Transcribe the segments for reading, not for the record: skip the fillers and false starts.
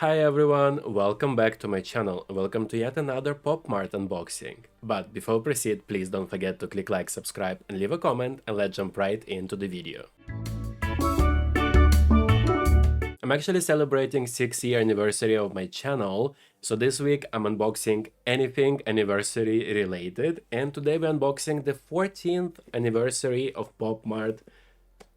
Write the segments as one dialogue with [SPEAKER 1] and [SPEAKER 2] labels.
[SPEAKER 1] Hi everyone, welcome back to my channel, welcome to yet another Pop Mart unboxing. But before we proceed, please don't forget to click like, subscribe and leave a comment, and let's jump right into the video. I'm actually celebrating 6th-year anniversary of my channel, so this week I'm unboxing anything anniversary related, and today we're unboxing the 14th anniversary of Pop Mart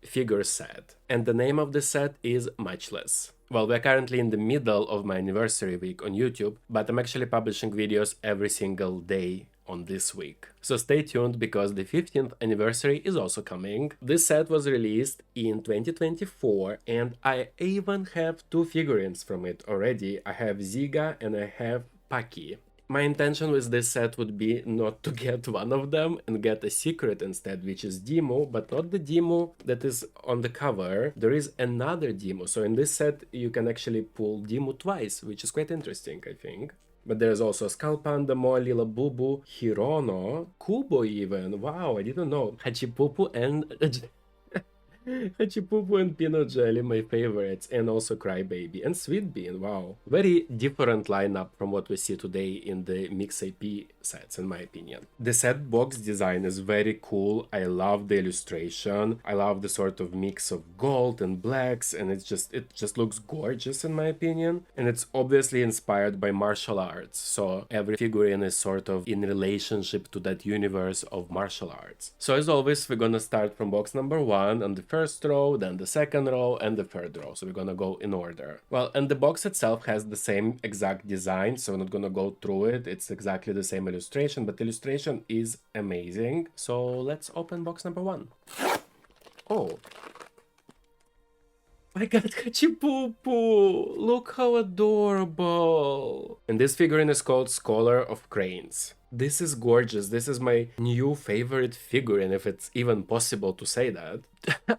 [SPEAKER 1] figure set, and the name of the set is Matchless. Well, we're currently in the middle of my anniversary week on YouTube, but I'm actually publishing videos every single day on this week. So stay tuned because the 15th anniversary is also coming. This set was released in 2024 and I even have two figurines from it already. I have Zsiga and I have Pucky. My intention with this set would be not to get one of them and get a secret instead, which is Dimoo, but not the Dimoo that is on the cover. There is another Dimoo. So in this set, you can actually pull Dimoo twice, which is quite interesting, I think. But there's also Skullpanda, Molly, Labubu, Hirono, Kubo even. Wow, I didn't know. Hacipupu and Hacipupu and Pino Jelly, my favorites, and also Crybaby and Sweet Bean. Wow, very different lineup from what we see today in the Mix AP sets, in my opinion. The set box design is very cool. I love the illustration. I love the sort of mix of gold and blacks, and it just looks gorgeous in my opinion. And it's obviously inspired by martial arts, so every figurine is sort of in relationship to that universe of martial arts. So as always, we're gonna start from box number 1 on the first row, then the second row, and the third row. So we're gonna go in order. Well, and the box itself has the same exact design, so I'm not gonna go through it. It's exactly the same illustration, but the illustration is amazing. So let's open box number 1. Oh. I got Hacipupu! Look how adorable! And this figurine is called Scholar of Cranes. This is gorgeous. This is my new favorite figurine, if it's even possible to say that.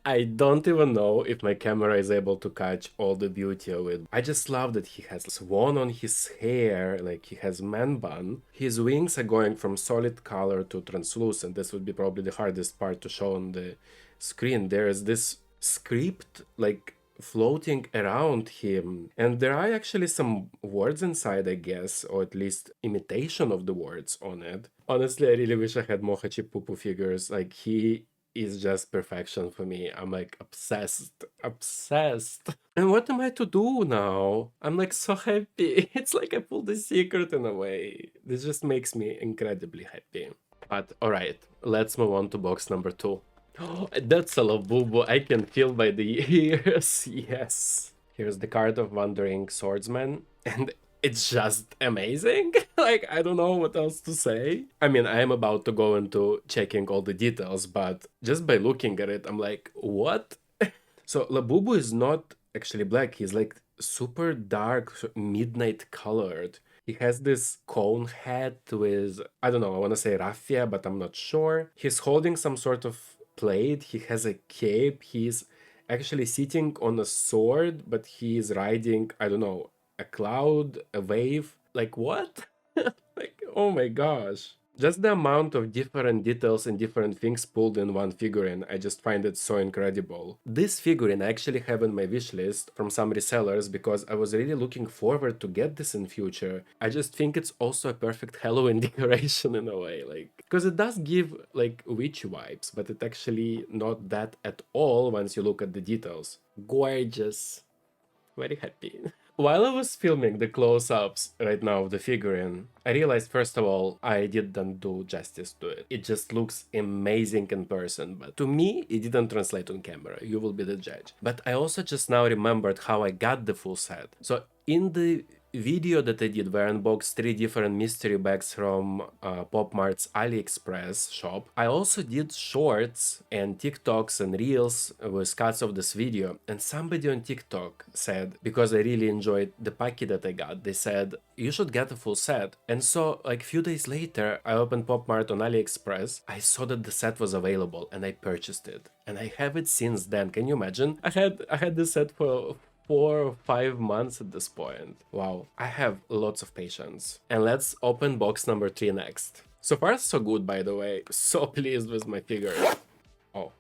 [SPEAKER 1] I don't even know if my camera is able to catch all the beauty of it. I just love that he has swan on his hair, like he has man bun. His wings are going from solid color to translucent. This would be probably the hardest part to show on the screen. There is this script, like, floating around him, and there are actually some words inside, I guess, or at least imitation of the words on it. Honestly, I really wish I had more Hacipupu figures. Like, he is just perfection for me. I'm like obsessed. And what am I to do now? I'm like so happy. It's like I pulled the secret in a way. This just makes me incredibly happy. But alright, let's move on to box number 2. Oh, that's a Labubu. I can feel by the ears. Yes. Here's the card of Wandering Swordsman, and it's just amazing. Like, I don't know what else to say. I mean, I am about to go into checking all the details, but just by looking at it, I'm like, what? So Labubu is not actually black. He's like super dark, midnight colored. He has this cone hat with, I don't know, I want to say raffia, but I'm not sure. He's holding some sort of plate. He has a cape. He's actually sitting on a sword, but he's riding, I don't know, a cloud, a wave. Like, what? Like, oh my gosh. Just the amount of different details and different things pulled in one figurine, I just find it so incredible. This figurine I actually have in my wishlist from some resellers because I was really looking forward to get this in future. I just think it's also a perfect Halloween decoration in a way, like, because it does give like witchy vibes, but it's actually not that at all once you look at the details. Gorgeous. Very happy. While I was filming the close-ups right now of the figurine, I realized first of all, I didn't do justice to it. It just looks amazing in person, but to me, it didn't translate on camera. You will be the judge. But I also just now remembered how I got the full set. So in the video that I did where I unboxed 3 different mystery bags from Pop Mart's AliExpress shop, I also did shorts and TikToks and reels with cuts of this video, and somebody on TikTok said, because I really enjoyed the packet that I got, they said, you should get a full set. And so like a few days later, I opened Pop Mart on AliExpress, I saw that the set was available and I purchased it. And I have it since then. Can you imagine? I had this set for 4 or 5 months at this point. Wow, I have lots of patience. And let's open box number 3 next. So far so good, by the way. So pleased with my figure. Oh,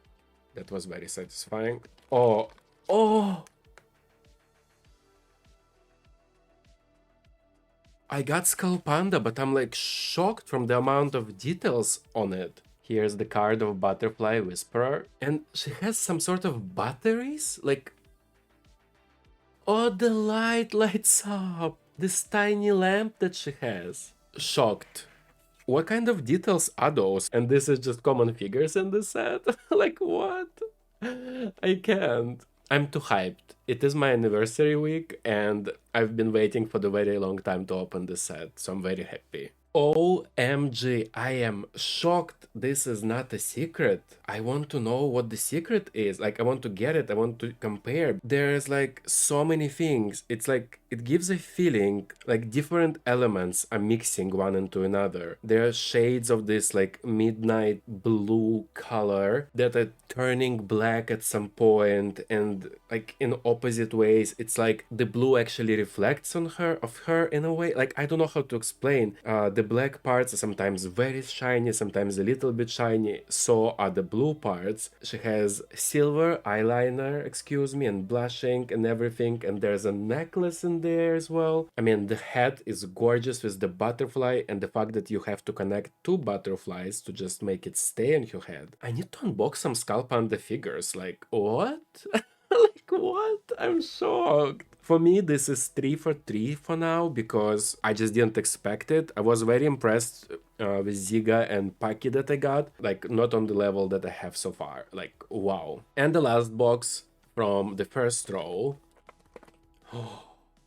[SPEAKER 1] that was very satisfying. Oh, I got Skullpanda, but I'm like shocked from the amount of details on it. Here's the card of Butterfly Whisperer, and she has some sort of batteries? Like, oh, the light lights up! This tiny lamp that she has. Shocked. What kind of details are those? And this is just common figures in this set? Like, what? I can't. I'm too hyped. It is my anniversary week, and I've been waiting for the very long time to open this set, so I'm very happy. OMG, I am shocked this is not a secret. I want to know what the secret is. Like, I want to get it, I want to compare. There's like so many things. It's like, it gives a feeling like different elements are mixing one into another. There are shades of this like midnight blue color that are turning black at some point, and like in opposite ways. It's like the blue actually reflects on her, of her in a way. Like, I don't know how to explain. The black parts are sometimes very shiny, sometimes a little bit shiny. So are the blue parts. She has silver eyeliner, excuse me, and blushing and everything. And there's a necklace in there as well. I mean, the head is gorgeous with the butterfly, and the fact that you have to connect two butterflies to just make it stay on your head. I need to unbox some Skullpanda figures. Like, what? Like, what? I'm shocked. For me, this is 3 for 3 for now, because I just didn't expect it. I was very impressed with Zsiga and Pucky that I got. Like, not on the level that I have so far. Like, wow. And the last box from the first row.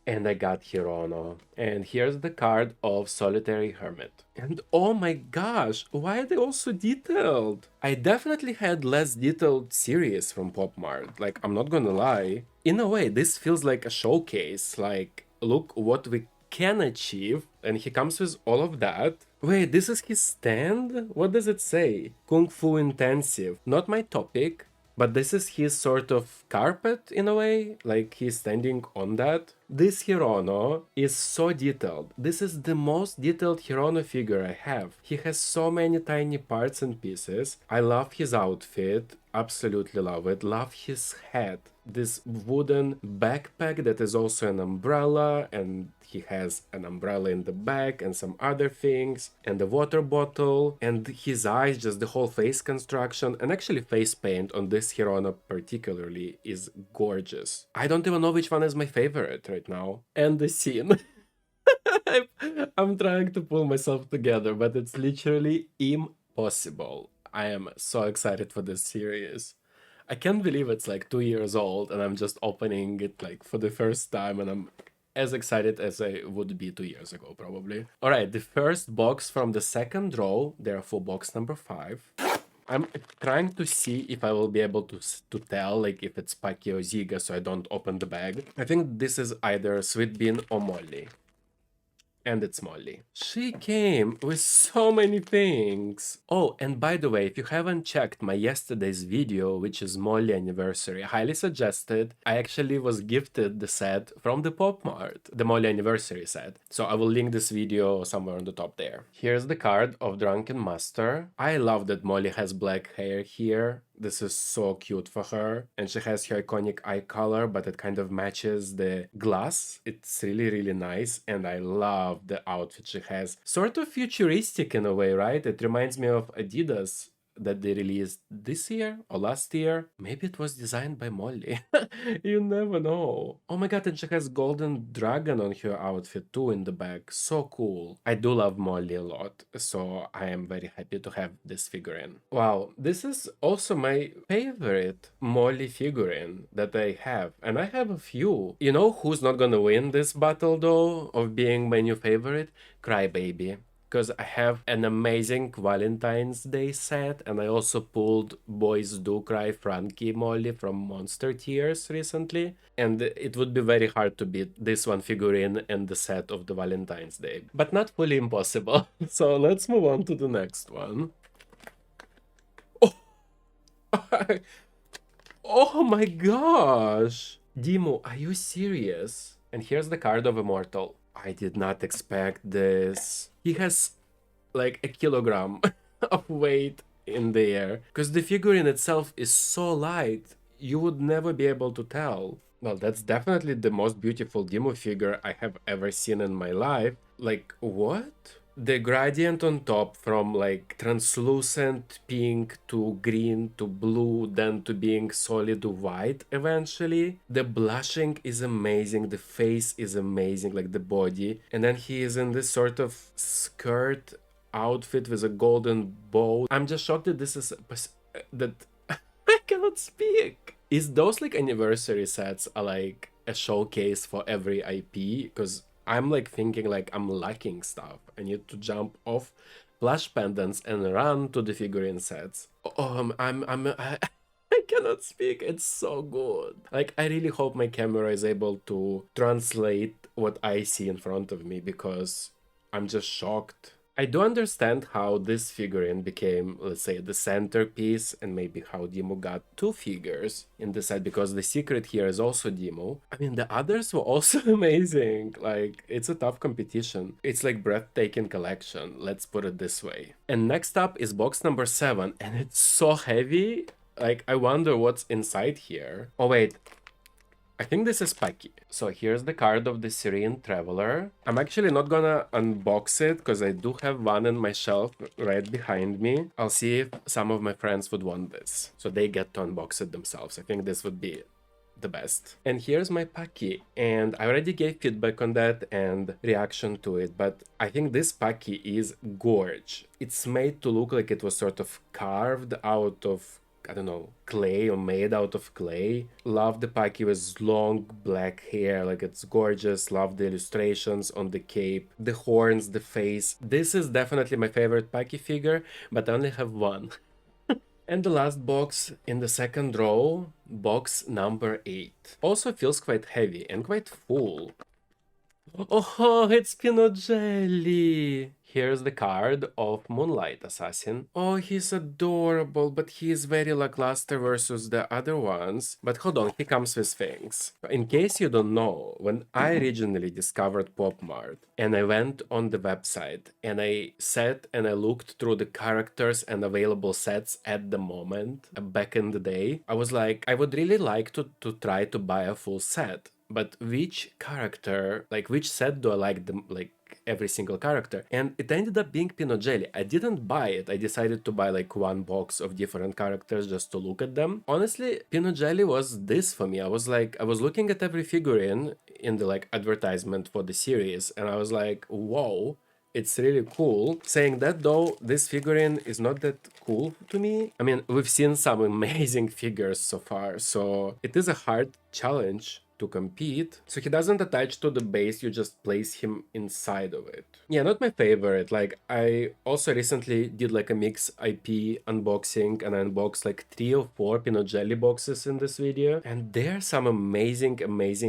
[SPEAKER 1] And I got Hirono. And here's the card of Solitary Hermit. And oh my gosh, why are they all so detailed? I definitely had less detailed series from Pop Mart. Like, I'm not gonna lie. In a way, this feels like a showcase. Like, look what we can achieve. And he comes with all of that. Wait, this is his stand? What does it say? Kung Fu Intensive. Not my topic. But this is his sort of carpet in a way, like he's standing on that. This Hirono is so detailed. This is the most detailed Hirono figure I have. He has so many tiny parts and pieces. I love his outfit, absolutely love it. Love his hat. This wooden backpack that is also an umbrella, and he has an umbrella in the back and some other things, and the water bottle, and his eyes, just the whole face construction, and actually face paint on this Hirono particularly is gorgeous. I don't even know which one is my favorite right now. And the scene. I'm trying to pull myself together, but it's literally impossible. I am so excited for this series. I can't believe it's like 2 years old and I'm just opening it like for the first time, and I'm as excited as I would be 2 years ago, probably. All right, the first box from the second row, therefore box number 5. I'm trying to see if I will be able to tell like if it's Pucky or Zsiga, so I don't open the bag. I think this is either Sweet Bean or Molly. And it's Molly. She came with so many things. Oh, and by the way, if you haven't checked my yesterday's video, which is Molly anniversary, highly suggested. I actually was gifted the set from the Pop Mart, the Molly anniversary set. So I will link this video somewhere on the top there. Here's the card of Drunken Master. I love that Molly has black hair here. This is so cute for her. And she has her iconic eye color, but it kind of matches the glass. It's really, really nice. And I love the outfit she has. Sort of futuristic in a way, right? It reminds me of Adidas that they released this year or last year. Maybe it was designed by Molly. You never know. Oh my god, and she has golden dragon on her outfit too in the back. So cool. I do love Molly a lot, so I am very happy to have this figurine. Wow, this is also my favorite Molly figurine that I have, and I have a few. You know who's not gonna win this battle though of being my new favorite? Crybaby. Because I have an amazing Valentine's Day set, and I also pulled Boys Do Cry Frankie Molly from Monster Tears recently, and it would be very hard to beat this one figurine and the set of the Valentine's Day, but not fully impossible. So let's move on to the next one. Oh, oh my gosh! Dimoo, are you serious? And here's the card of Immortal. I did not expect this. He has like a kilogram of weight in the air, because the figurine itself is so light, you would never be able to tell. Well, that's definitely the most beautiful Dimoo figure I have ever seen in my life. Like, what? The gradient on top from like translucent pink to green to blue, then to being solid white eventually. The blushing is amazing, the face is amazing, like the body. And then he is in this sort of skirt outfit with a golden bow. I'm just shocked that this is that I cannot speak. Is those like anniversary sets are like a showcase for every IP? Because I'm like thinking like I'm lacking stuff. I need to jump off plush pendants and run to the figurine sets. I cannot speak. It's so good. Like I really hope my camera is able to translate what I see in front of me because I'm just shocked. I do understand how this figurine became, let's say, the centerpiece, and maybe how Dimoo got two figures in the set, because the secret here is also Dimoo. I mean, the others were also amazing. Like, it's a tough competition. It's like breathtaking collection, let's put it this way. And next up is box number 7, and it's so heavy. Like, I wonder what's inside here. Oh, wait. I think this is Pucky. So here's the card of the Serene Traveler. I'm actually not gonna unbox it because I do have one in my shelf right behind me. I'll see if some of my friends would want this, so they get to unbox it themselves. I think this would be the best. And here's my Pucky, and I already gave feedback on that and reaction to it, but I think this Pucky is gorge. It's made to look like it was sort of carved out of, I don't know, clay or made out of clay. Love the Pucky with long black hair, like it's gorgeous. Love the illustrations on the cape, the horns, the face. This is definitely my favorite Pucky figure, but I only have one. And the last box in the second row, box number 8. Also feels quite heavy and quite full. Oh, it's Pino Jelly! Here's the card of Moonlight Assassin. Oh, he's adorable, but he is very lackluster versus the other ones. But hold on, he comes with things. In case you don't know, when I originally discovered Pop Mart, and I went on the website, and I sat and I looked through the characters and available sets at the moment, back in the day, I was like, I would really like to try to buy a full set. But which character, like which set do I like them, like every single character? And it ended up being Pino Jelly. I didn't buy it. I decided to buy like one box of different characters just to look at them. Honestly, Pino Jelly was this for me. I was looking at every figurine in the like advertisement for the series, and I was like, whoa. It's really cool. Saying that though, this figurine is not that cool to me. I mean, we've seen some amazing figures so far, so it is a hard challenge to compete. So he doesn't attach to the base, you just place him inside of it. Yeah, not my favorite. Like, I also recently did like a mix IP unboxing, and I unboxed like 3 or 4 Pino Jelly boxes in this video. And there are some amazing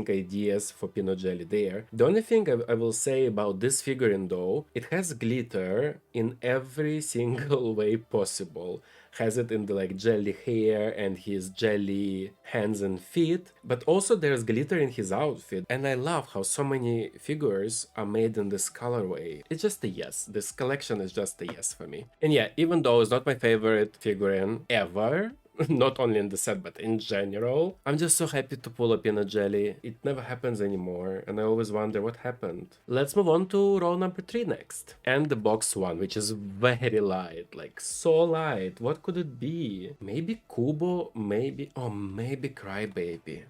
[SPEAKER 1] ideas for Pino Jelly there. The only thing I will say about this figurine though, it has glitter in every single way possible. Has it in the like jelly hair and his jelly hands and feet, but also there's glitter in his outfit, and I love how so many figures are made in this colorway. It's just a yes. This collection is just a yes for me. And yeah, even though it's not my favorite figurine ever, not only in the set but in general, I'm just so happy to pull up Pino Jelly. It never happens anymore, and I always wonder what happened. Let's move on to row number 3 next. And the box 1, which is very light, like so light. What could it be? Maybe Kubo, maybe Crybaby.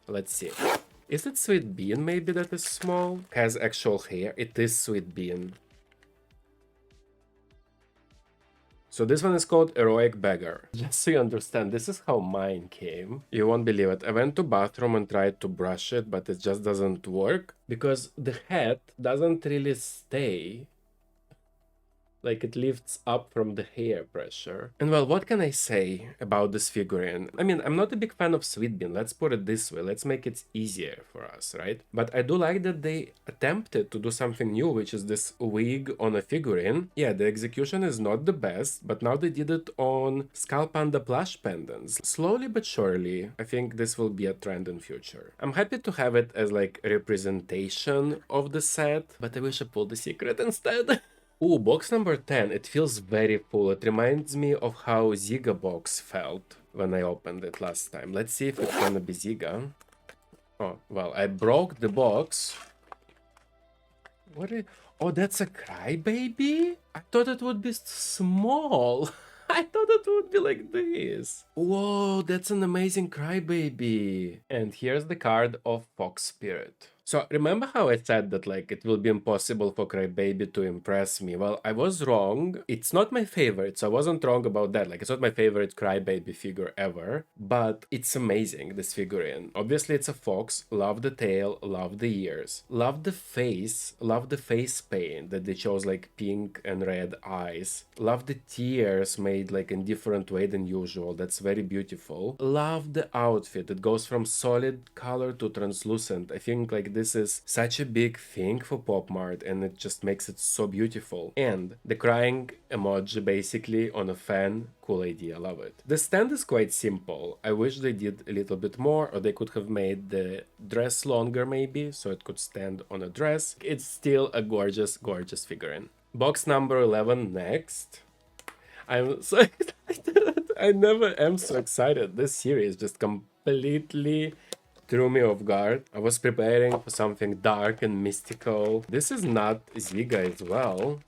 [SPEAKER 1] Let's see. Is it Sweet Bean maybe that is small? Has actual hair. It is Sweet Bean. So this one is called Heroic Beggar. Just so you understand, this is how mine came. You won't believe it. I went to bathroom and tried to brush it, but it just doesn't work because the head doesn't really stay. Like it lifts up from the hair pressure. And well, what can I say about this figurine? I mean, I'm not a big fan of Sweet Bean, let's put it this way, let's make it easier for us, right? But I do like that they attempted to do something new, which is this wig on a figurine. Yeah, the execution is not the best, but now they did it on Skullpanda plush pendants. Slowly but surely, I think this will be a trend in future. I'm happy to have it as like a representation of the set, but I wish I pulled the secret instead. Ooh, box number 10, it feels very full. It reminds me of how Zsiga box felt when I opened it last time. Let's see if it's gonna be Zsiga. Oh, well, I broke the box. What is... Oh, that's a crybaby? I thought it would be small. I thought it would be like this. Whoa, that's an amazing crybaby. And here's the card of Fox Spirit. So remember how I said that like it will be impossible for Crybaby to impress me? Well, I was wrong. It's not my favorite, so I wasn't wrong about that. Like it's not my favorite Crybaby figure ever, but it's amazing, this figurine. Obviously it's a fox, love the tail, love the ears, love the face paint that they chose like pink and red eyes. Love the tears made like in different way than usual. That's very beautiful. Love the outfit. It goes from solid color to translucent. I think like this is such a big thing for Pop Mart and it just makes it so beautiful. And the crying emoji basically on a fan, cool idea, love it. The stand is quite simple. I wish they did a little bit more, or they could have made the dress longer maybe so it could stand on a dress. It's still a gorgeous, gorgeous figurine. Box number 11 next. I'm so excited. I never am so excited. This series just completely threw me off guard. I was preparing for something dark and mystical. This is not Zsiga as well.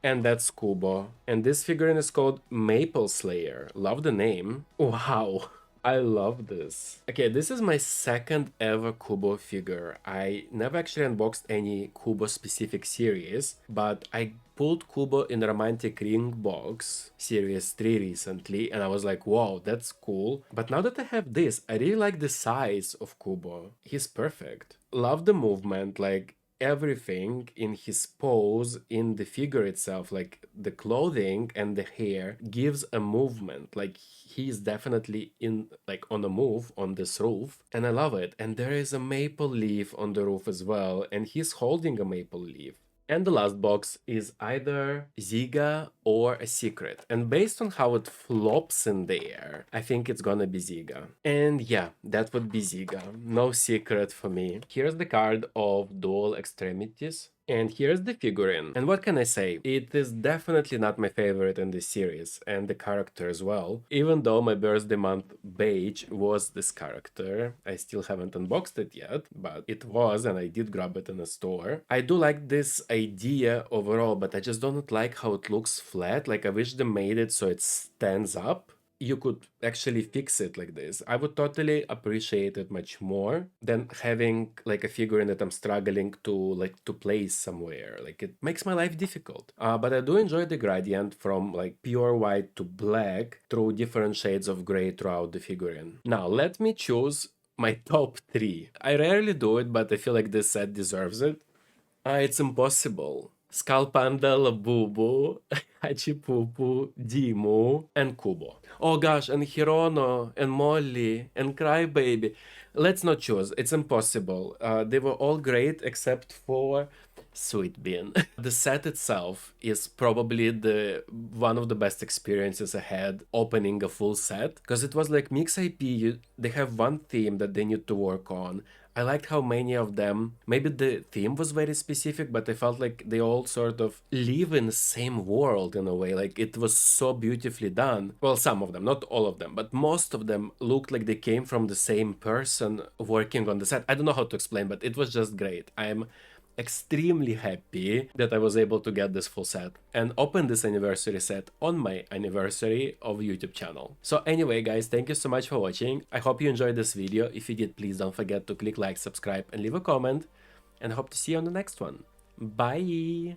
[SPEAKER 1] And that's Kubo. And this figurine is called Maple Slayer. Love the name. Wow. I love this. Okay, this is my second ever Kubo figure. I never actually unboxed any Kubo specific series, but I pulled Kubo in Romantic Ring box series 3 recently and I was like, wow, that's cool. But now that I have this, I really like the size of Kubo. He's perfect. Love the movement, like everything in his pose, in the figure itself, like the clothing and the hair gives a movement. Like he's definitely in like on a move on this roof and I love it. And there is a maple leaf on the roof as well and he's holding a maple leaf. And the last box is either Zsiga or a secret. And based on how it flops in the air, I think it's gonna be Zsiga. And yeah, that would be Zsiga. No secret for me. Here's the card of Dual Extremities. And here's the figurine. And what can I say? It is definitely not my favorite in this series, and the character as well. Even though my birthday month beige was this character, I still haven't unboxed it yet, but it was, and I did grab it in a store. I do like this idea overall, but I just don't like how it looks flat. Like I wish they made it so it stands up. You could actually fix it like this. I would totally appreciate it much more than having like a figurine that I'm struggling to place somewhere. Like it makes my life difficult. But I do enjoy the gradient from like pure white to black through different shades of gray throughout the figurine. Now let me choose my top 3. I rarely do it, but I feel like this set deserves it. It's impossible. Skullpanda, Labubu, Hacipupu, Dimoo, and Kubo. Oh gosh, and Hirono, and Molly, and Crybaby. Let's not choose, it's impossible. They were all great except for Sweet Bean. The set itself is probably the one of the best experiences I had opening a full set, because it was like mix IP, they have one theme that they need to work on. I liked how many of them, maybe the theme was very specific, but I felt like they all sort of live in the same world in a way. Like it was so beautifully done. Well, some of them, not all of them, but most of them looked like they came from the same person working on the set. I don't know how to explain, but it was just great. I'm extremely happy that I was able to get this full set and open this anniversary set on my anniversary of YouTube channel. So anyway guys, thank you so much for watching. I hope you enjoyed this video. If you did, please don't forget to click like, subscribe and leave a comment, and I hope to see you on the next one. Bye!